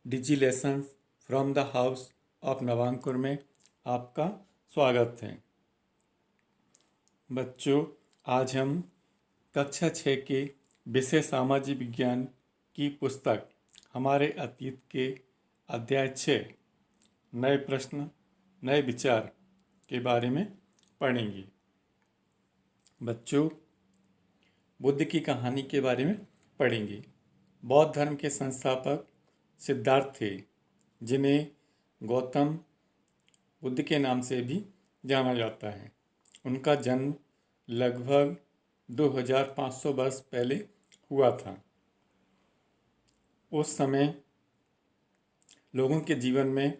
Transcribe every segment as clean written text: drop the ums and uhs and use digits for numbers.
Digi lessons from the house of Navankur में आपका स्वागत है। बच्चों, आज हम कक्षा 6 के विषय सामाजिक विज्ञान की पुस्तक हमारे अतीत के अध्याय 6 नए प्रश्न नए विचार के बारे में पढ़ेंगे। बच्चों, बुद्ध की कहानी के बारे में पढ़ेंगे। बौद्ध धर्म के संस्थापक सिद्धार्थ थे, जिन्हें गौतम बुद्ध के नाम से भी जाना जाता है। उनका जन्म लगभग 2500 वर्ष पहले हुआ था। उस समय लोगों के जीवन में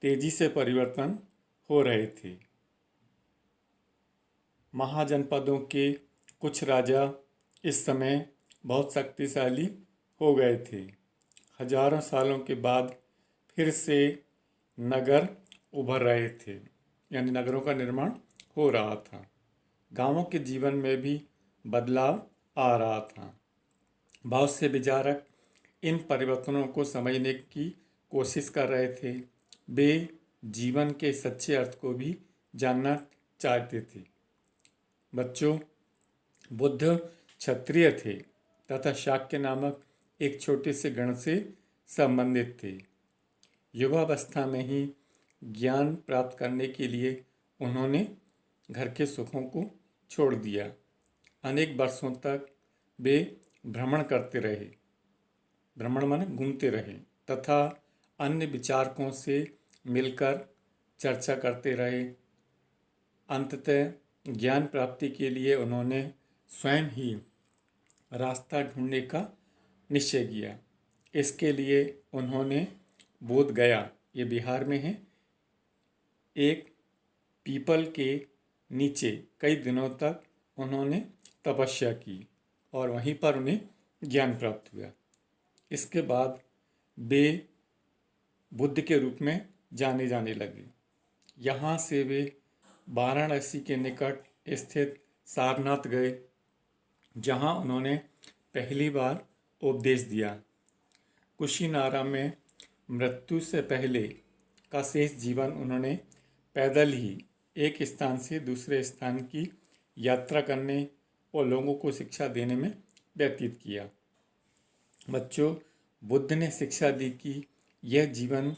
तेजी से परिवर्तन हो रहे थे। महाजनपदों के कुछ राजा इस समय बहुत शक्तिशाली हो गए थे। हजारों सालों के बाद फिर से नगर उभर रहे थे, यानी नगरों का निर्माण हो रहा था। गांवों के जीवन में भी बदलाव आ रहा था। बहुत से विचारक इन परिवर्तनों को समझने की कोशिश कर रहे थे। वे जीवन के सच्चे अर्थ को भी जानना चाहते थे। बच्चों, बुद्ध क्षत्रिय थे तथा शाक्य नामक एक छोटे से गण से संबंधित थे। युवावस्था में ही ज्ञान प्राप्त करने के लिए उन्होंने घर के सुखों को छोड़ दिया। अनेक वर्षों तक वे भ्रमण करते रहे, भ्रमण माने घूमते रहे, तथा अन्य विचारकों से मिलकर चर्चा करते रहे। अंततः ज्ञान प्राप्ति के लिए उन्होंने स्वयं ही रास्ता ढूंढने का निश्चय किया। इसके लिए उन्होंने बोध गया, ये बिहार में है, एक पीपल के नीचे कई दिनों तक उन्होंने तपस्या की और वहीं पर उन्हें ज्ञान प्राप्त हुआ। इसके बाद वे बुद्ध के रूप में जाने जाने लगे। यहाँ से वे वाराणसी के निकट स्थित सारनाथ गए, जहाँ उन्होंने पहली बार उपदेश दिया। कुशीनारा में मृत्यु से पहले का शेष जीवन उन्होंने पैदल ही एक स्थान से दूसरे स्थान की यात्रा करने और लोगों को शिक्षा देने में व्यतीत किया। बच्चों, बुद्ध ने शिक्षा दी कि यह जीवन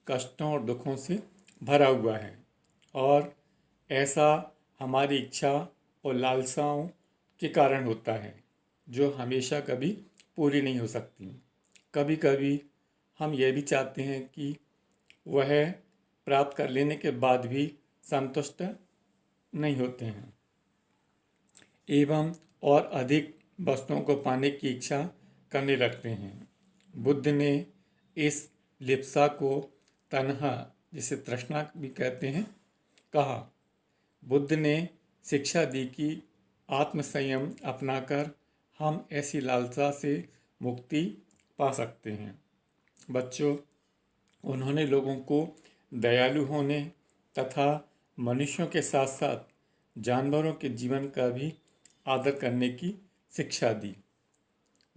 कष्टों और दुखों से भरा हुआ है और ऐसा हमारी इच्छा और लालसाओं के कारण होता है, जो हमेशा कभी पूरी नहीं हो सकती। कभी कभी हम यह भी चाहते हैं कि वह प्राप्त कर लेने के बाद भी संतुष्ट नहीं होते हैं एवं और अधिक वस्तुओं को पाने की इच्छा करने लगते हैं। बुद्ध ने इस लिप्सा को तन्हा, जिसे तृष्णा भी कहते हैं, कहा। बुद्ध ने शिक्षा दी कि आत्मसंयम अपनाकर हम ऐसी लालसा से मुक्ति पा सकते हैं। बच्चों, उन्होंने लोगों को दयालु होने तथा मनुष्यों के साथ साथ जानवरों के जीवन का भी आदर करने की शिक्षा दी।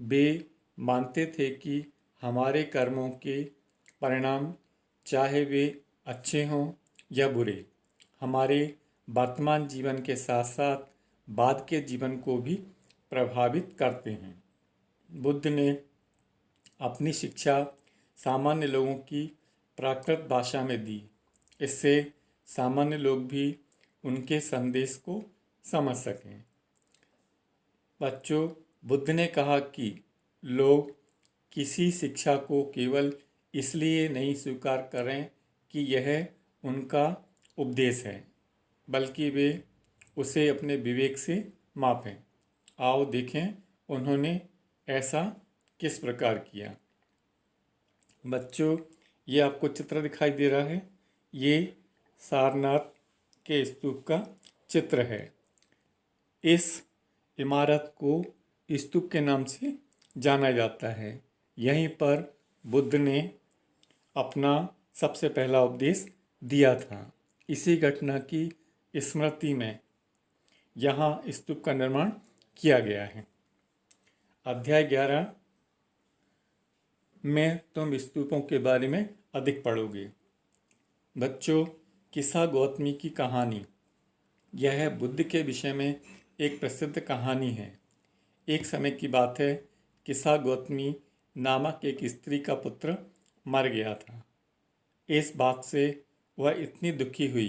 वे मानते थे कि हमारे कर्मों के परिणाम, चाहे वे अच्छे हों या बुरे, हमारे वर्तमान जीवन के साथ साथ बाद के जीवन को भी प्रभावित करते हैं। बुद्ध ने अपनी शिक्षा सामान्य लोगों की प्राकृत भाषा में दी। इससे सामान्य लोग भी उनके संदेश को समझ सकें। बच्चों, बुद्ध ने कहा कि लोग किसी शिक्षा को केवल इसलिए नहीं स्वीकार करें कि यह उनका उपदेश है, बल्कि वे उसे अपने विवेक से मापें। आओ देखें उन्होंने ऐसा किस प्रकार किया। बच्चों, ये आपको चित्र दिखाई दे रहा है, ये सारनाथ के स्तूप का चित्र है। इस इमारत को स्तूप के नाम से जाना जाता है। यहीं पर बुद्ध ने अपना सबसे पहला उपदेश दिया था। इसी घटना की स्मृति में यहाँ स्तूप का निर्माण किया गया है। अध्याय 11 में तुम स्तूपों के बारे में अधिक पढ़ोगे। बच्चों, किस्सा गौतमी की कहानी। यह बुद्ध के विषय में एक प्रसिद्ध कहानी है। एक समय की बात है, किस्सा गौतमी नामक एक स्त्री का पुत्र मर गया था। इस बात से वह इतनी दुखी हुई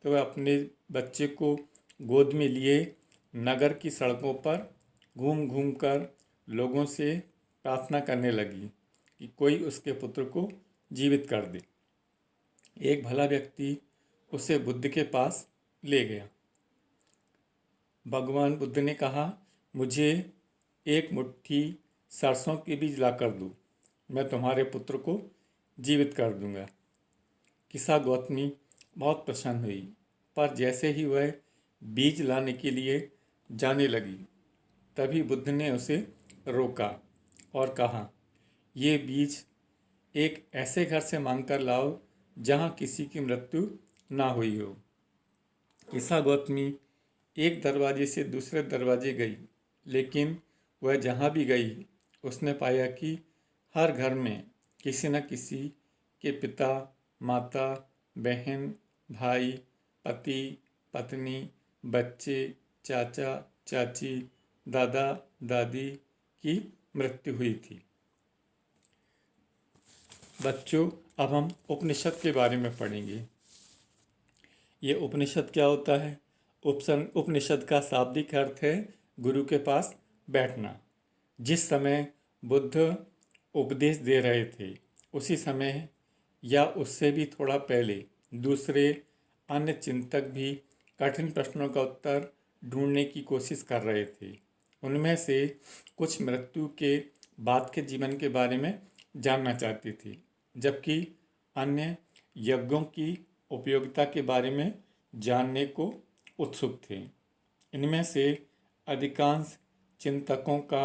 कि वह अपने बच्चे को गोद में लिए नगर की सड़कों पर घूम घूम कर लोगों से प्रार्थना करने लगी कि कोई उसके पुत्र को जीवित कर दे। एक भला व्यक्ति उसे बुद्ध के पास ले गया। भगवान बुद्ध ने कहा, मुझे एक मुट्ठी सरसों के बीज लाकर दो, मैं तुम्हारे पुत्र को जीवित कर दूंगा। किस्सा गौतमी बहुत प्रसन्न हुई, पर जैसे ही वह बीज लाने के लिए जाने लगी, तभी बुद्ध ने उसे रोका और कहा, ये बीज एक ऐसे घर से मांगकर लाओ जहाँ किसी की मृत्यु ना हुई हो। किस्सा गौतमी एक दरवाजे से दूसरे दरवाजे गई, लेकिन वह जहाँ भी गई उसने पाया कि हर घर में किसी न किसी के पिता, माता, बहन, भाई, पति, पत्नी, बच्चे, चाचा, चाची, दादा, दादी की मृत्यु हुई थी। बच्चों, अब हम उपनिषद के बारे में पढ़ेंगे। ये उपनिषद क्या होता है? उपनिषद का शाब्दिक अर्थ है गुरु के पास बैठना। जिस समय बुद्ध उपदेश दे रहे थे, उसी समय या उससे भी थोड़ा पहले दूसरे अन्य चिंतक भी कठिन प्रश्नों का उत्तर ढूंढने की कोशिश कर रहे थे। उनमें से कुछ मृत्यु के बाद के जीवन के बारे में जानना चाहते थे, जबकि अन्य यज्ञों की उपयोगिता के बारे में जानने को उत्सुक थे। इनमें से अधिकांश चिंतकों का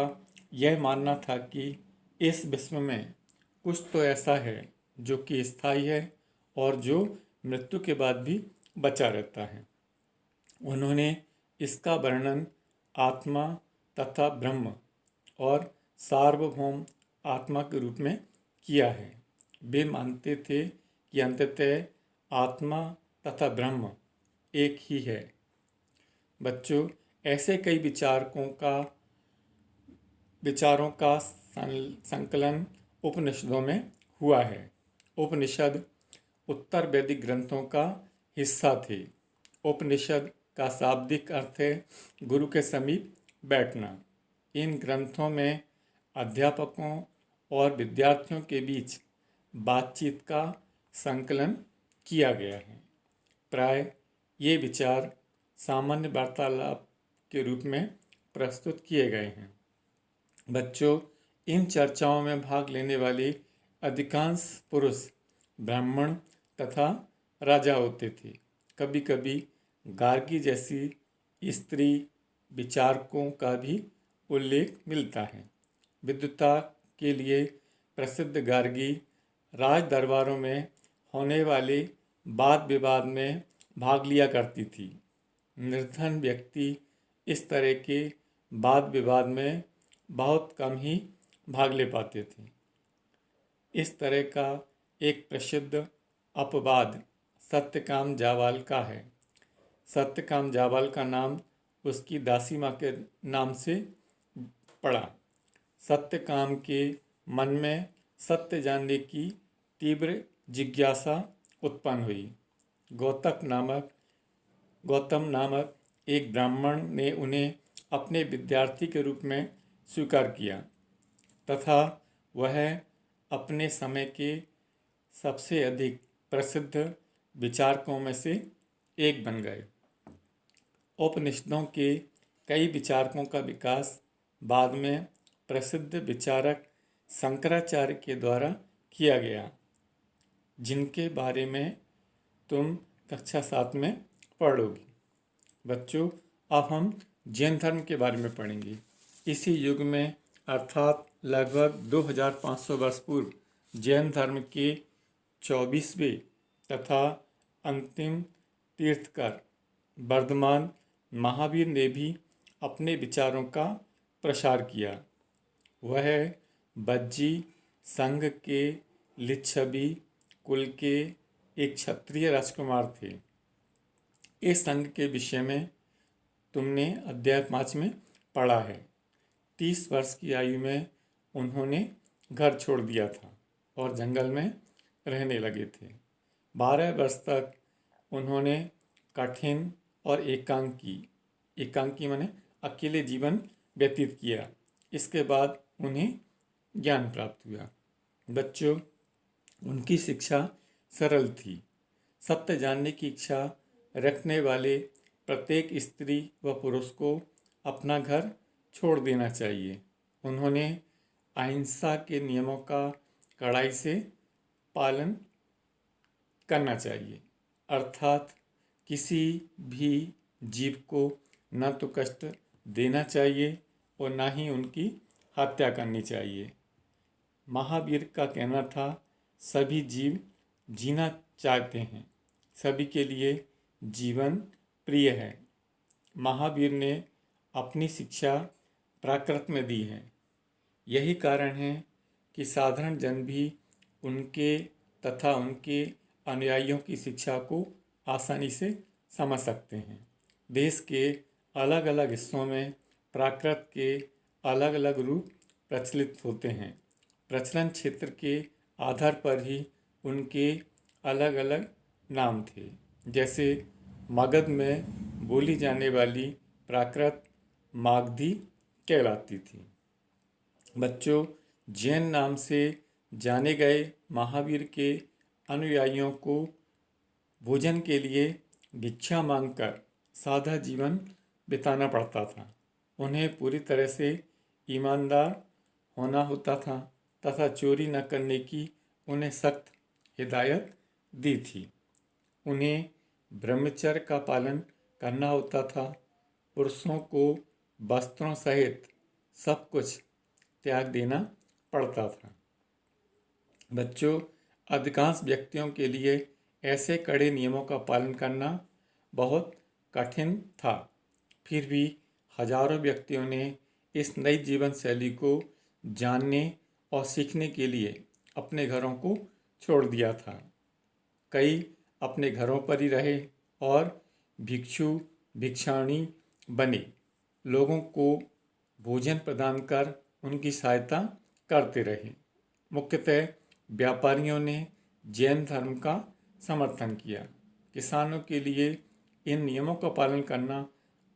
यह मानना था कि इस विश्व में कुछ तो ऐसा है जो कि स्थायी है और जो मृत्यु के बाद भी बचा रहता है। उन्होंने इसका वर्णन आत्मा तथा ब्रह्म और सार्वभौम आत्मा के रूप में किया है। वे मानते थे कि अंततः आत्मा तथा ब्रह्म एक ही है। बच्चों, ऐसे कई विचारों का संकलन उपनिषदों में हुआ है। उपनिषद उत्तर वैदिक ग्रंथों का हिस्सा थे। उपनिषद का शाब्दिक अर्थ है गुरु के समीप बैठना। इन ग्रंथों में अध्यापकों और विद्यार्थियों के बीच बातचीत का संकलन किया गया है। प्राय ये विचार सामान्य वार्तालाप के रूप में प्रस्तुत किए गए हैं। बच्चों, इन चर्चाओं में भाग लेने वाले अधिकांश पुरुष ब्राह्मण तथा राजा होते थे। कभी कभी गार्गी जैसी स्त्री विचारकों का भी उल्लेख मिलता है। विद्वता के लिए प्रसिद्ध गार्गी राज दरबारों में होने वाले वाद विवाद में भाग लिया करती थी। निर्धन व्यक्ति इस तरह के वाद विवाद में बहुत कम ही भाग ले पाते थे। इस तरह का एक प्रसिद्ध अपवाद सत्यकाम जावाल का है। सत्यकाम जावाल का नाम उसकी दासी माँ के नाम से पड़ा। सत्यकाम के मन में सत्य जानने की तीव्र जिज्ञासा उत्पन्न हुई। गौतम नामक एक ब्राह्मण ने उन्हें अपने विद्यार्थी के रूप में स्वीकार किया तथा वह अपने समय के सबसे अधिक प्रसिद्ध विचारकों में से एक बन गए। उपनिषदों के कई विचारकों का विकास बाद में प्रसिद्ध विचारक शंकराचार्य के द्वारा किया गया, जिनके बारे में तुम कक्षा 7 में पढ़ोगी। बच्चों, अब हम जैन धर्म के बारे में पढ़ेंगे। इसी युग में अर्थात लगभग 2500 वर्ष पूर्व जैन धर्म के 24वें तथा अंतिम तीर्थकर वर्धमान महावीर ने भी अपने विचारों का प्रसार किया। वह बज्जी संघ के लिच्छवी कुल के एक क्षत्रिय राजकुमार थे। इस संघ के विषय में तुमने अध्याय 5 में पढ़ा है। 30 वर्ष की आयु में उन्होंने घर छोड़ दिया था और जंगल में रहने लगे थे। 12 वर्ष तक उन्होंने कठिन और एकांकी माने अकेले जीवन व्यतीत किया। इसके बाद उन्हें ज्ञान प्राप्त हुआ। बच्चों, उनकी शिक्षा सरल थी। सत्य जानने की इच्छा रखने वाले प्रत्येक स्त्री व पुरुष को अपना घर छोड़ देना चाहिए। उन्होंने अहिंसा के नियमों का कड़ाई से पालन करना चाहिए, अर्थात किसी भी जीव को न तो कष्ट देना चाहिए और न ही उनकी हत्या करनी चाहिए। महावीर का कहना था, सभी जीव जीना चाहते हैं, सभी के लिए जीवन प्रिय है। महावीर ने अपनी शिक्षा प्राकृत में दी है। यही कारण है कि साधारण जन भी उनके तथा उनके अनुयायियों की शिक्षा को आसानी से समझ सकते हैं। देश के अलग अलग हिस्सों में प्राकृत के अलग अलग रूप प्रचलित होते हैं। प्रचलन क्षेत्र के आधार पर ही उनके अलग अलग नाम थे। जैसे मगध में बोली जाने वाली प्राकृत मागधी कहलाती थी। बच्चों, जैन नाम से जाने गए महावीर के अनुयायियों को भोजन के लिए भिक्षा मांगकर सादा जीवन बिताना पड़ता था। उन्हें पूरी तरह से ईमानदार होना होता था तथा चोरी न करने की उन्हें सख्त हिदायत दी थी। उन्हें ब्रह्मचर्य का पालन करना होता था। पुरुषों को वस्त्रों सहित सब कुछ त्याग देना पड़ता था। बच्चों, अधिकांश व्यक्तियों के लिए ऐसे कड़े नियमों का पालन करना बहुत कठिन था। फिर भी हजारों व्यक्तियों ने इस नई जीवन शैली को जानने और सीखने के लिए अपने घरों को छोड़ दिया था। कई अपने घरों पर ही रहे और भिक्षु भिक्षाणी बने, लोगों को भोजन प्रदान कर उनकी सहायता करते रहे। मुख्यतः व्यापारियों ने जैन धर्म का समर्थन किया। किसानों के लिए इन नियमों का पालन करना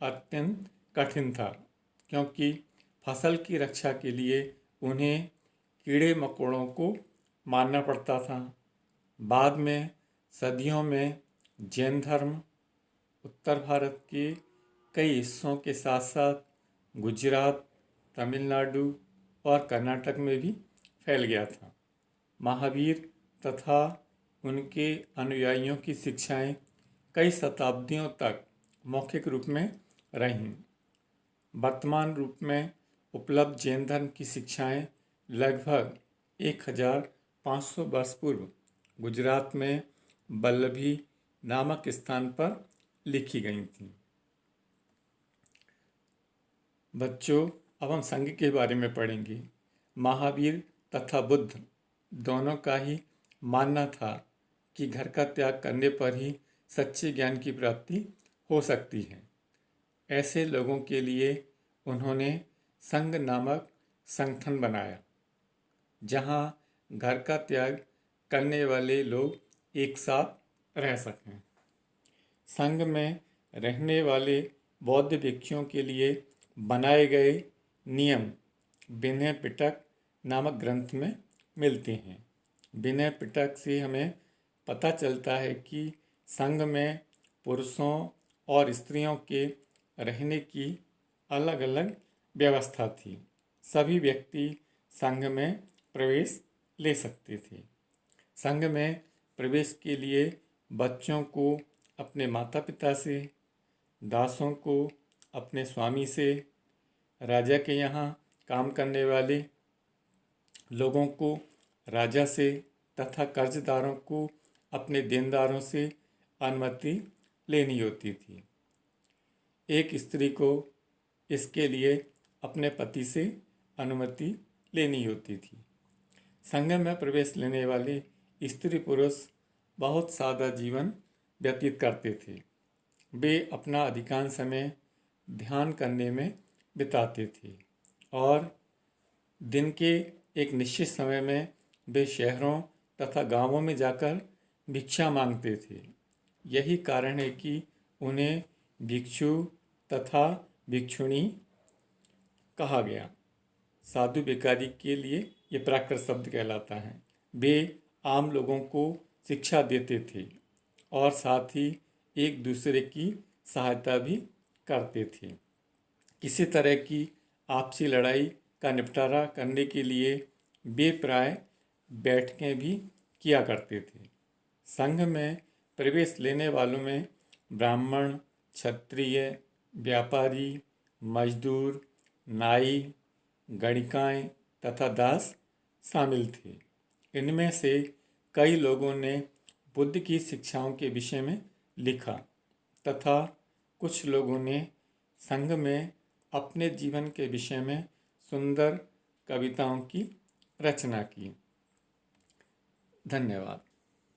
अत्यंत कठिन था, क्योंकि फसल की रक्षा के लिए उन्हें कीड़े मकोड़ों को मारना पड़ता था। बाद में सदियों में जैन धर्म उत्तर भारत के कई हिस्सों के साथ साथ गुजरात, तमिलनाडु और कर्नाटक में भी फैल गया था। महावीर तथा उनके अनुयायियों की शिक्षाएं कई शताब्दियों तक मौखिक रूप में रहीं। वर्तमान रूप में उपलब्ध जैन धर्म की शिक्षाएं लगभग 1500 वर्ष पूर्व गुजरात में वल्लभी नामक स्थान पर लिखी गई थीं। बच्चों, अब हम संघ के बारे में पढ़ेंगे। महावीर तथा बुद्ध दोनों का ही मानना था कि घर का त्याग करने पर ही सच्चे ज्ञान की प्राप्ति हो सकती है। ऐसे लोगों के लिए उन्होंने संघ नामक संगठन बनाया, जहां घर का त्याग करने वाले लोग एक साथ रह सकें। संघ में रहने वाले बौद्ध भिक्षुओं के लिए बनाए गए नियम विनय पिटक नामक ग्रंथ में मिलते हैं। विनय पिटक से हमें पता चलता है कि संघ में पुरुषों और स्त्रियों के रहने की अलग अलग व्यवस्था थी। सभी व्यक्ति संघ में प्रवेश ले सकते थे। संघ में प्रवेश के लिए बच्चों को अपने माता पिता से, दासों को अपने स्वामी से, राजा के यहाँ काम करने वाले लोगों को राजा से तथा कर्जदारों को अपने देनदारों से अनुमति लेनी होती थी। एक स्त्री को इसके लिए अपने पति से अनुमति लेनी होती थी। संघ में प्रवेश लेने वाले स्त्री पुरुष बहुत सादा जीवन व्यतीत करते थे। वे अपना अधिकांश समय ध्यान करने में बिताते थे और दिन के एक निश्चित समय में वे शहरों तथा गांवों में जाकर भिक्षा मांगते थे। यही कारण है कि उन्हें भिक्षु तथा भिक्षुणी कहा गया। साधु भिखारी के लिए ये प्राकृत शब्द कहलाता है। वे आम लोगों को शिक्षा देते थे और साथ ही एक दूसरे की सहायता भी करते थे। किसी तरह की आपसी लड़ाई का निपटारा करने के लिए वे प्राय बैठकें भी किया करते थे। संघ में प्रवेश लेने वालों में ब्राह्मण, क्षत्रिय, व्यापारी, मजदूर, नाई, गणिकाएँ तथा दास शामिल थे। इनमें से कई लोगों ने बुद्ध की शिक्षाओं के विषय में लिखा तथा कुछ लोगों ने संघ में अपने जीवन के विषय में सुंदर कविताओं की रचना की। धन्यवाद।